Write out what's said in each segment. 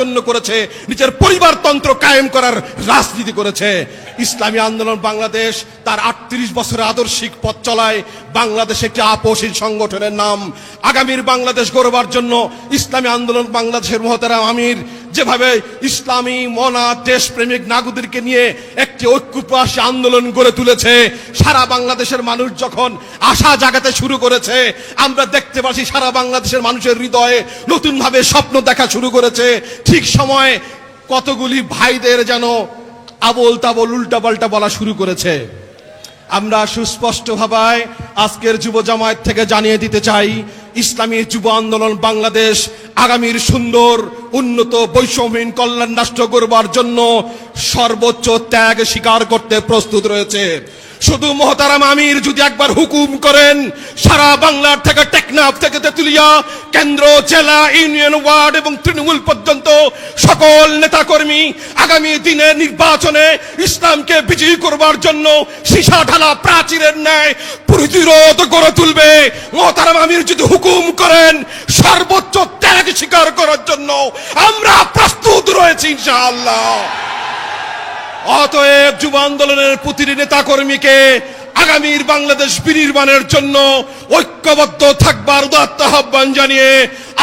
জন্য করেছে, নিজের পরিবারতন্ত্র কায়েম করার রাজনীতি করেছে। ইসলামী আন্দোলন বাংলাদেশ তার 38 বছরের আদর্শিক পথ চলায় বাংলাদেশ একটি আপোষহীন সংগঠনের নাম। আগামীর বাংলাদেশ গড়বার জন্য ইসলামী আন্দোলন বাংলাদেশের মহতারাম আমির যেভাবে ইসলামী মনা দেশপ্রেমিক নাগরিকদেরকে নিয়ে একটি ঐক্যপ্রকাশী আন্দোলন গড়ে তুলেছে, সারা বাংলাদেশের মানুষ যখন আশা জাগাতে শুরু করেছে, আমরা দেখতে পাচ্ছি সারা বাংলাদেশের মানুষের হৃদয়ে নতুনভাবে স্বপ্ন দেখা শুরু করেছে। ঠিক সময় কতগুলি ভাইদের যেন আবোল তাবোল উল্টাপাল্টা বলা শুরু করেছে। আমরা সুস্পষ্টভাবে আজকের যুব জামায়াত থেকে জানিয়ে দিতে চাই, ইসলামী যুব আন্দোলন বাংলাদেশ আগামীর সুন্দর উন্নত বৈষম্যহীন কল্যাণ রাষ্ট্র গড়বার জন্য সর্বোচ্চ ত্যাগ স্বীকার করতে প্রস্তুত রয়েছে। শুধু মহতারাম আমির যদি একবার হুকুম করেন, সারা বাংলার থেকে টেকনাফ থেকে তেতুলিয়া কেন্দ্র, জেলা, ইউনিয়ন, ওয়ার্ড এবং তৃণমূল পর্যন্ত সকল নেতাকর্মী আগামী দিনের নির্বাচনে ইসলামকে বিজয়ী করবার জন্য সীসা ঢালা প্রাচীরের ন্যায় প্রতিরোধ গড়ে তুলবে। মহতারাম আমির যদি হুকুম করেন, সর্বোচ্চ ত্যাগ স্বীকার করার জন্য আমরা প্রস্তুত রয়েছি ইনশাআল্লাহ। অতএব যুব আন্দোলনের প্রতিটি নেতা কর্মীকে আগামীর বাংলাদেশ বিনির্মাণের জন্য ঐক্যবদ্ধ থাকবার উদাত্ত আহ্বান জানিয়ে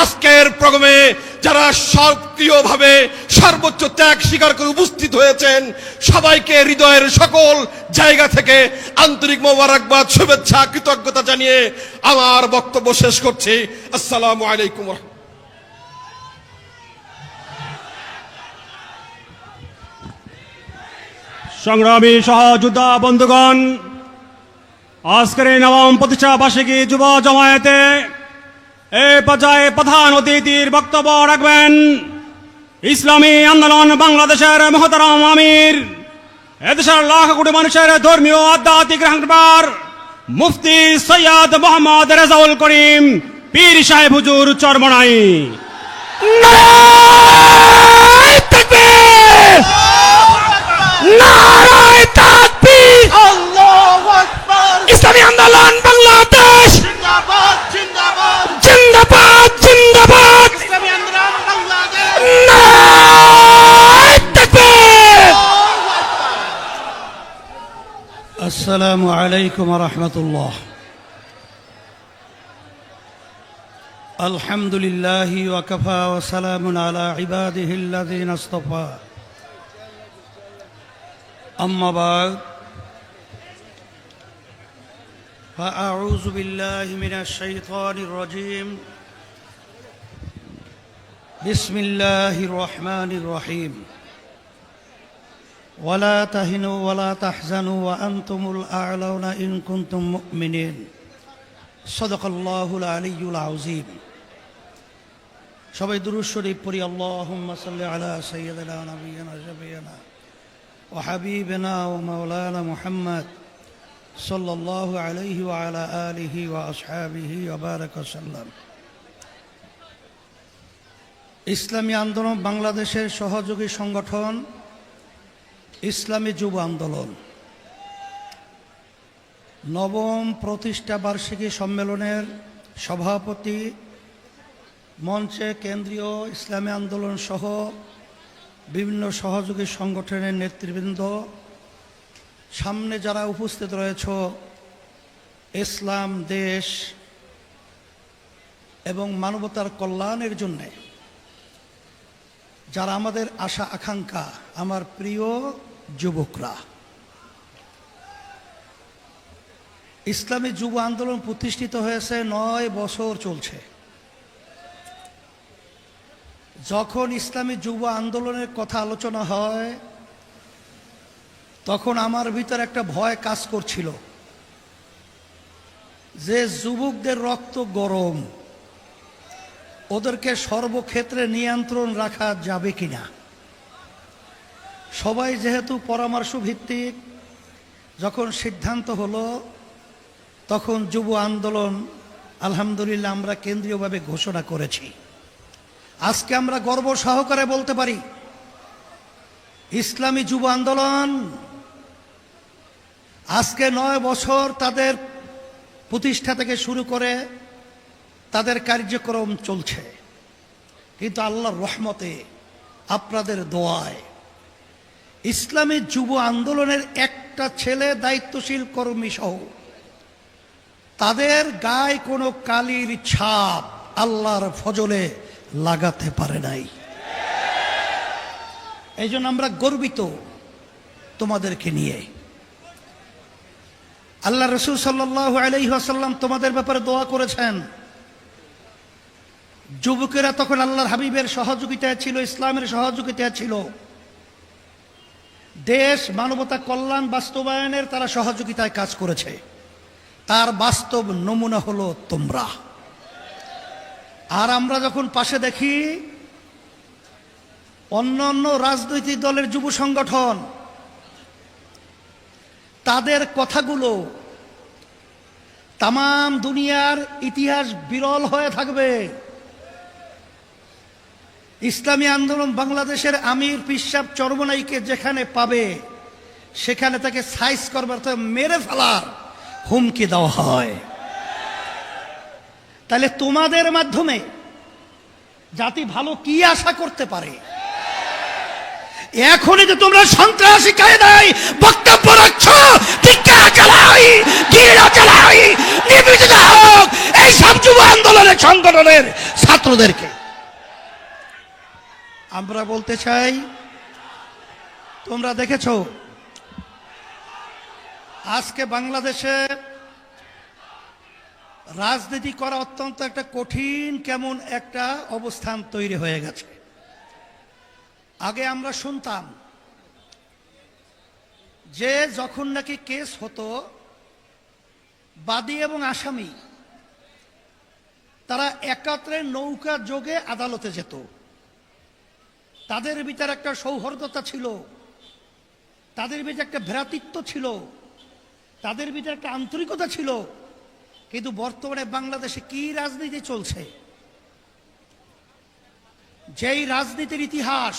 আজকের প্রোগ্রামে যারা সক্রিয়ভাবে সর্বোচ্চ ত্যাগ স্বীকার করে উপস্থিত হয়েছেন, সবাইকে হৃদয়ের সকল জায়গা থেকে আন্তরিক মোবারকবাদ, শুভেচ্ছা, কৃতজ্ঞতা জানিয়ে আমার বক্তব্য শেষ করছি। আসসালামু আলাইকুম। সংগ্রামী সহযোদ্ধা বন্ধুগণ, আজকের এই নবম প্রতিষ্ঠা বার্ষিকী যুব জামায়াতে এই পর্যায়ে প্রধান অতিথির বক্তব্য রাখবেন ইসলামী আন্দোলন বাংলাদেশের মহতারাম আমির, এদেশের লাখ কোটি মানুষের ধর্মীয় আধ্যাত্মিক রাহবার মুফতি সৈয়দ মোহাম্মদ রেজাউল করিম পীর সাহেব হুজুর চরমনাই। ইসলামী আন্দোলন বাংলাদেশ জিন্দাবাদ জিন্দাবাদ জিন্দাবাদ জিন্দাবাদ। ইসলামী আন্দোলন বাংলাদেশ নারায়ে তাকবীর। আসসালামু আলাইকুম ওয়া রাহমাতুল্লাহ। আলহামদুলিল্লাহি ওয়া কাফা ওয়া সালামুন আলা ইবাদিহিল্লাযিনা ইসতাফা। আম্মা বা'দ, فأعوذ بالله من الشيطان الرجيم. بسم الله الرحمن الرحيم. ولا تهنوا ولا تحزنوا وأنتم الأعلون إن كنتم مؤمنين. صدق الله العلي العظيم. সবাই দুরূদ শরীফ পড়ি। আল্লাহুম্মা সাল্লি আলা সাইয়্যিদিনা নাবিয়িনা শাফিয়িনা ওয়া হাবিবিনা ওয়া মাওলানা মুহাম্মদ সাল্লাল্লাহু আলাইহি ওয়া আলা আলিহি ওয়া আসহাবিহি ওয়া বারাকা সাল্লাম। ইসলামী আন্দোলন বাংলাদেশের সহযোগী সংগঠন ইসলামী যুব আন্দোলন নবম প্রতিষ্ঠা বার্ষিকী সম্মেলনের সভাপতি, মঞ্চে কেন্দ্রীয় ইসলামী আন্দোলন সহ বিভিন্ন সহযোগী সংগঠনের নেতৃবৃন্দ, সামনে যারা উপস্থিত রয়েছে, ইসলাম, দেশ এবং মানবতার কল্যাণের জন্য যারা আমাদের আশা আকাঙ্ক্ষা, আমার প্রিয় যুবকরা, ইসলামী যুব আন্দোলন প্রতিষ্ঠিত হয়েছে 9 বছর চলছে। যখন ইসলামী যুব আন্দোলনের কথা আলোচনা হয়, তখন আমার ভিতর একটা ভয় কাজ করছিল যে যুবকদের রক্ত গরম, ওদেরকে সর্বক্ষেত্রে নিয়ন্ত্রণ রাখা যাবে কিনা। সবাই যেহেতু পরামর্শ ভিত্তিক, যখন সিদ্ধান্ত হলো, তখন যুব আন্দোলন আলহামদুলিল্লাহ আমরা কেন্দ্রীয়ভাবে ঘোষণা করেছি। আজকে আমরা গর্ব সহকারে বলতে পারি, ইসলামী যুব আন্দোলন আজকে 9 বছর তাদের প্রতিষ্ঠা থেকে শুরু করে তাদের কার্যক্রম চলছে। কিন্তু আল্লাহর রহমতে আপনাদের দোয়ায় ইসলামী যুব আন্দোলনের একটা ছেলে দায়িত্বশীল কর্মী সহ তাদের গায়ে কোনো কালির ছাপ আল্লাহর ফজলে লাগাতে পারে নাই। এই জন্য আমরা গর্বিত তোমাদেরকে নিয়ে। আল্লাহ রসুল সাল্লাল্লাহু আলাইহি ওয়াসাল্লাম তোমাদের ব্যাপারে দোয়া করেছেন। যুবকেরা তখন আল্লাহর হাবিবের সহযোগিতায় ছিল, ইসলামের সহযোগিতায় ছিল, দেশ মানবতা কল্যাণ বাস্তবায়নের তারা সহযোগিতায় কাজ করেছে। তার বাস্তব নমুনা হলো তোমরা। আর আমরা যখন পাশে দেখি অন্য অন্য রাজনৈতিক দলের যুব সংগঠন, তাদের কথাগুলো তামাম দুনিয়ার ইতিহাস বিরল হয়ে থাকবে। ইসলামী আন্দোলন বাংলাদেশের আমির পীর সাহেব চরমনাইকে যেখানে পাবে সেখানে তাকে সাইজ করবার, মেরে ফেলার হুমকি দেওয়া হয়। তাহলে তোমাদের মাধ্যমে জাতি ভালো কি আশা করতে পারে? এখনই যে তোমরা সন্ত্রাসী কায়দায় বক্তব্য রাখছ, টিকা চালাই, গিরা চালাই, নিবেদিত হোক এই সব যুব আন্দোলনের সংগঠনের ছাত্রদেরকে। আমরা বলতে চাই, তোমরা দেখেছ আজকে বাংলাদেশে রাজনীতি করা অত্যন্ত একটা কঠিন কেমন একটা অবস্থান তৈরি হয়ে গেছে। আগে আমরা শুনতাম যে যখন নাকি কেস হতো, বাদী এবং আসামি তারা একত্রে নৌকা যোগে আদালতে যেত। তাদের ভিতরে একটা সৌহার্দ্যতা ছিল, তাদের ভিতরে একটা ভ্রাতৃত্ব ছিল, তাদের ভিতরে একটা আন্তরিকতা ছিল। কিন্তু বর্তমানে বাংলাদেশে কি রাজনীতি চলছে? যেই রাজনীতির ইতিহাস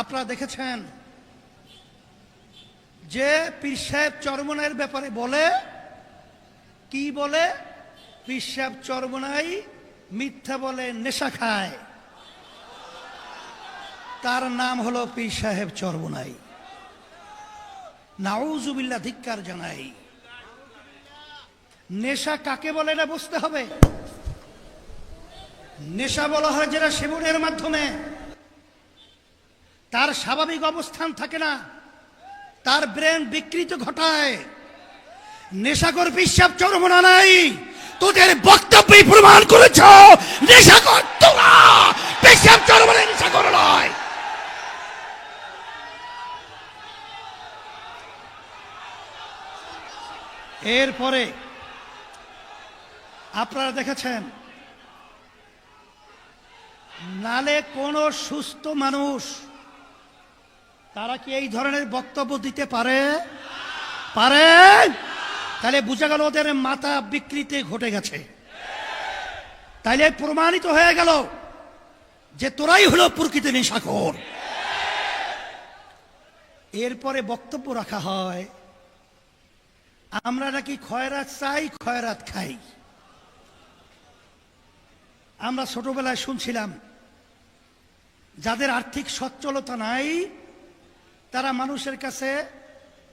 আপনারা দেখেছেন, যে পীর সাহেব চরমনাইয়ের ব্যাপারে বলে, কি বলে? পীর সাহেব চরমনাই মিথ্যা বলে, নেশা খায়, তার নাম হলো পীর সাহেব চরমনাই। নাউজুবিল্লাহ, ধিক্কার জানাই। নেশা কাকে বলে এটা বুঝতে হবে। নেশা বলা হয় যেটা সেবনের মাধ্যমে তার স্বাভাবিক অবস্থান থাকে না, তার ব্রেন বিকৃত ঘটায়। নেশাখোর পীর সাহেব চরমনাই তোদের বক্তব্যই প্রমাণ করেছ নেশাখোর তোরা, পীর সাহেব চরমনাই নেশাখোর নয়। এরপরে আপনারা দেখেছেন, নালে কোন সুস্থ মানুষ তারা কি এই ধরনের বক্তব্য দিতে পারে? তাহলে বোঝা গেল ওদের মাথা বিকৃতি ঘটে গেছে। তাইলে প্রমাণিত হয়ে গেল যে তোরাই হলো প্রকৃত নেশাখোর। এরপরে বক্তব্য রাখা হয় আমরা নাকি খয়রাত চাই, খয়রাত খাই। আমরা ছোটবেলায় শুনছিলাম যাদের আর্থিক সচ্ছলতা নাই তারা মানুষের কাছে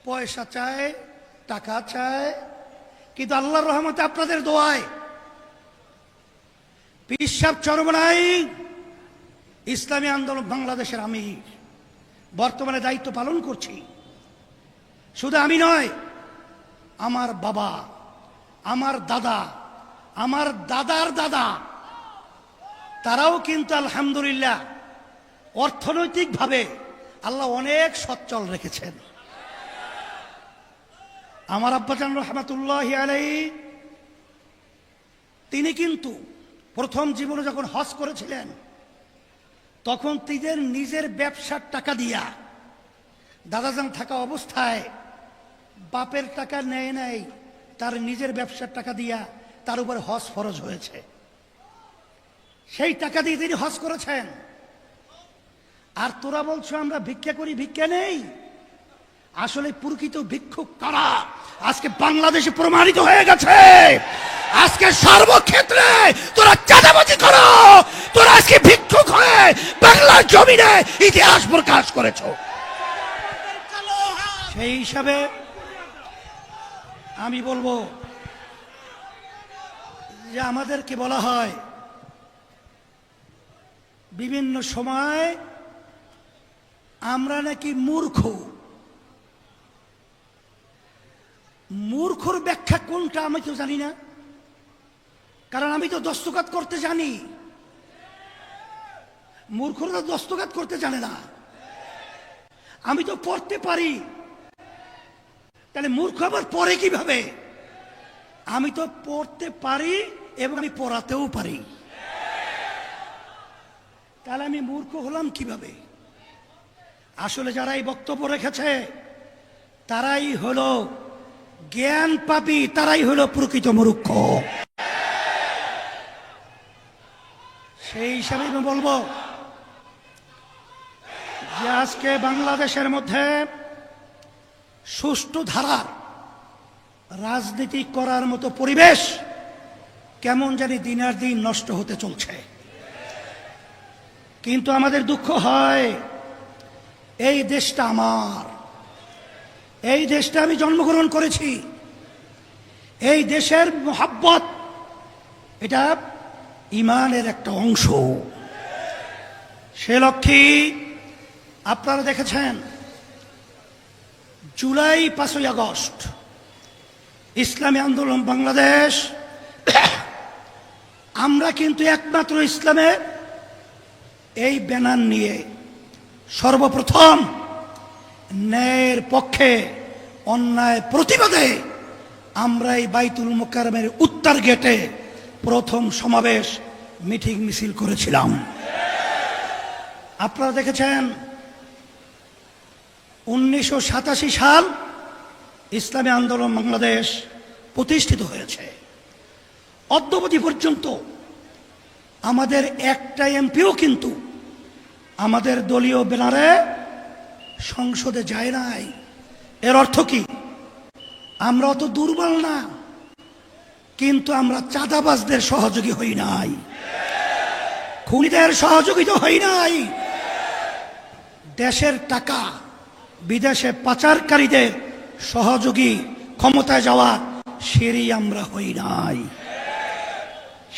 পয়সা চায়, টাকা চায়। কিন্তু আল্লাহর রহমতে আপনাদের দোয়ায় পীর সাহেব চরমনাই ইসলামী আন্দোলন বাংলাদেশের আমির বর্তমানে দায়িত্ব পালন করছি। শুধু আমি নয়, আমার বাবা, আমার দাদা, আমার দাদার দাদা, তারাও কিন্তু আলহামদুলিল্লাহ অর্থনৈতিকভাবে আল্লাহ অনেক সচ্ছল রেখেছেন। আমার আব্বাজান রহমাতুল্লাহি আলাইহি তিনি কিন্তু প্রথম জীবনে যখন হজ করেছিলেন তখন তিদের নিজের ব্যবসার টাকা দিয়া, দাদাজান থাকা অবস্থায় বাপের টাকা নেয় নাই, তার নিজের ব্যবসার টাকা দিয়া তার উপরে হজ ফরজ হয়েছে। সেই টাকা দিয়ে তিনি হজ করেছেন। আর তোরা বলছো আমরা ভিক্ষা করি, ভিক্ষা নেই। আসলে প্রকৃত ভিক্ষুক কারা আজকে বাংলাদেশে প্রমাণিত হয়ে গেছে। আজকে সর্বক্ষেত্রে তোরা চাঁদাবাজি করো, তোরা আজকে ভিক্ষুক হয়ে বাংলার জমিনে ইতিহাস প্রকাশ করেছো। সেই হিসাবে আমি বলবো যে আমাদেরকে বলা হয় বিভিন্ন সময় আমরা নাকি মূর্খ। মূর্খর ব্যাখ্যা কোনটা আমি তো জানি না, কারণ আমি তো দস্তখত করতে জানি। মূর্খরা দস্তখত করতে জানে না, আমি তো পড়তে পারি। তাহলে মূর্খ আবার পড়ে কিভাবে? আমি তো পড়তে পারি এবং আমি পড়াতেও পারি, তাহলে আমি মূর্খ হলাম কিভাবে? আসলে যারা এই বক্তব্য রেখেছে তারাই হলো জ্ঞান পাপী, তারাই হলো প্রকৃত মূর্খ। সেই হিসাবে আমি বলবো যে আজকে বাংলাদেশের মধ্যে সুষ্ঠু ধারার রাজনীতি করার মতো পরিবেশ কেমন জানি দিনের দিন নষ্ট হতে চলছে। কিন্তু আমাদের দুঃখ হয়, এই দেশটা আমার, এই দেশটা আমি জন্মগ্রহণ করেছি, এই দেশের মোহাব্বত এটা ইমানের একটা অংশ। সে লক্ষ্যে আপনারা দেখেছেন জুলাই 5ই আগস্ট ইসলামী আন্দোলন বাংলাদেশ, আমরা কিন্তু একমাত্র ইসলামের এই ব্যানার নিয়ে সর্বপ্রথম ন্যায়ের পক্ষে অন্যায় প্রতিবাদে আমরা এই বাইতুল মোকাররমের উত্তর গেটে প্রথম সমাবেশ মিটিং মিছিল করেছিলাম। আপনারা দেখেছেন 1987 সাল ইসলামী আন্দোলন বাংলাদেশ প্রতিষ্ঠিত হয়েছে। অদ্যাবধি পর্যন্ত আমাদের একটা এমপিও কিন্তু আমাদের দলীয় ব্যানারে সংসদে যায় নাই। এর অর্থ কি? আমরা অত দুর্বল না, কিন্তু আমরা চাঁদাবাজদের সহযোগী হই নাই, খুনিদের সহযোগিতা হই নাই, দেশের টাকা বিদেশে পাচারকারীদের সহযোগী ক্ষমতায় যাওয়ার সেরি আমরা হই নাই।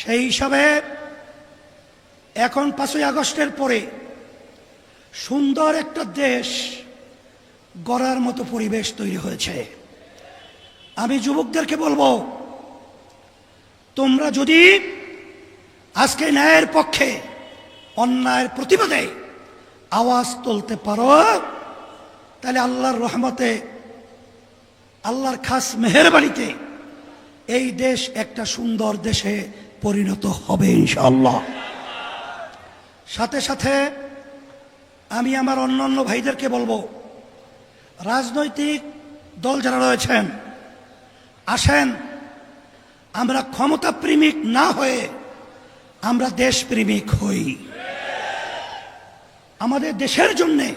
সেই হিসাবে এখন 5ই আগস্টের পরে সুন্দর একটা দেশ গড়ার মতো পরিবেশ তৈরি হয়েছে। আমি যুবকদেরকে বলবো, তোমরা যদি আজকে ন্যায়ের পক্ষে অন্যায়ের প্রতিবাদে আওয়াজ তুলতে পারো, তাহলে আল্লাহর রহমতে, আল্লাহর খাস মেহেরবানিতে এই দেশ একটা সুন্দর দেশে পরিণত হবে ইনশাআল্লাহ। সাথে সাথে আমি আমার অন্যান্য ভাইদেরকে বলবো, রাজনৈতিক দল যারা রয়েছেন, আসেন আমরা ক্ষমতা প্রেমিক না হয়ে আমরা দেশপ্রেমিক হই। আমাদের দেশের জন্যে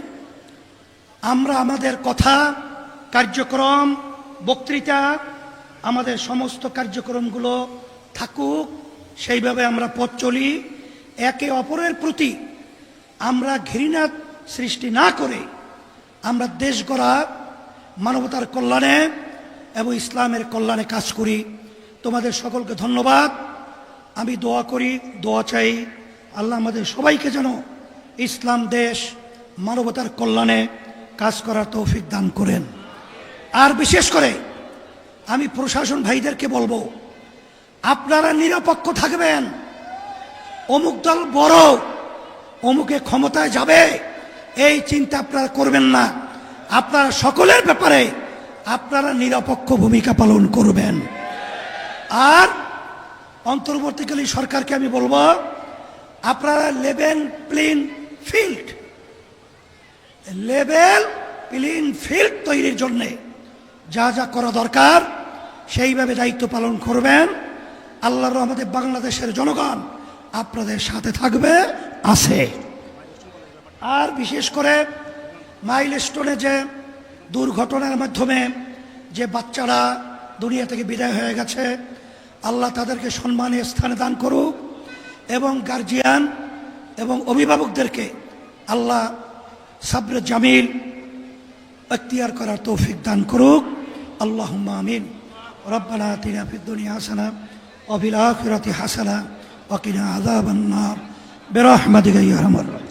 আমরা আমাদের কথা, কার্যক্রম, বক্তৃতা, আমাদের সমস্ত কার্যক্রমগুলো থাকুক, সেইভাবে আমরা পথ চলি। একে অপরের প্রতি আমরা ঘৃণা সৃষ্টি না করে আমরা দেশ গড়া, মানবতার কল্যাণে এবং ইসলামের কল্যাণে কাজ করি। তোমাদের সকলকে ধন্যবাদ। আমি দোয়া করি, দোয়া চাই, আল্লাহ আমাদের সবাইকে যেন ইসলাম দেশ, মানবতার কল্যাণে কাজ করার তৌফিক দান করেন। আর বিশেষ করে আমি প্রশাসন ভাইদেরকে বলবো, আপনারা নিরপেক্ষ থাকবেন। অমুক দল বড়, অমুকে ক্ষমতায় যাবে, এই চিন্তা আপনারা করবেন না। আপনারা সকলের ব্যাপারে আপনারা নিরপেক্ষ ভূমিকা পালন করবেন। আর অন্তর্বর্তীকালীন সরকারকে আমি বলবো, আপনারা লেভেল প্লেইং ফিল্ড তৈরির জন্য যা যা করা দরকার সেইভাবে দায়িত্ব পালন করবেন। আল্লাহর রহমতে বাংলাদেশের জনগণ আপনাদের সাথে থাকবে, আছে। আর বিশেষ করে মাইলস্টোনে যে দুর্ঘটনার মাধ্যমে যে বাচ্চারা দুনিয়া থেকে বিদায় হয়ে গেছে, আল্লাহ তাদেরকে সম্মানের স্থানে দান করুক এবং গার্জিয়ান এবং অভিভাবকদেরকে আল্লাহ সাবরে জামিল এখতিয়ার করার তৌফিক দান করুক। আল্লাহুম্মা আমিন। রব্বানা আতিনা ফিদ দুনিয়া হাসানাহ ওয়া ফিল আখিরাতি হাসানাহ ওয়া কিনা আযাবান নার বিরহমাতিকা ইয়া আরহামার রাহিমিন।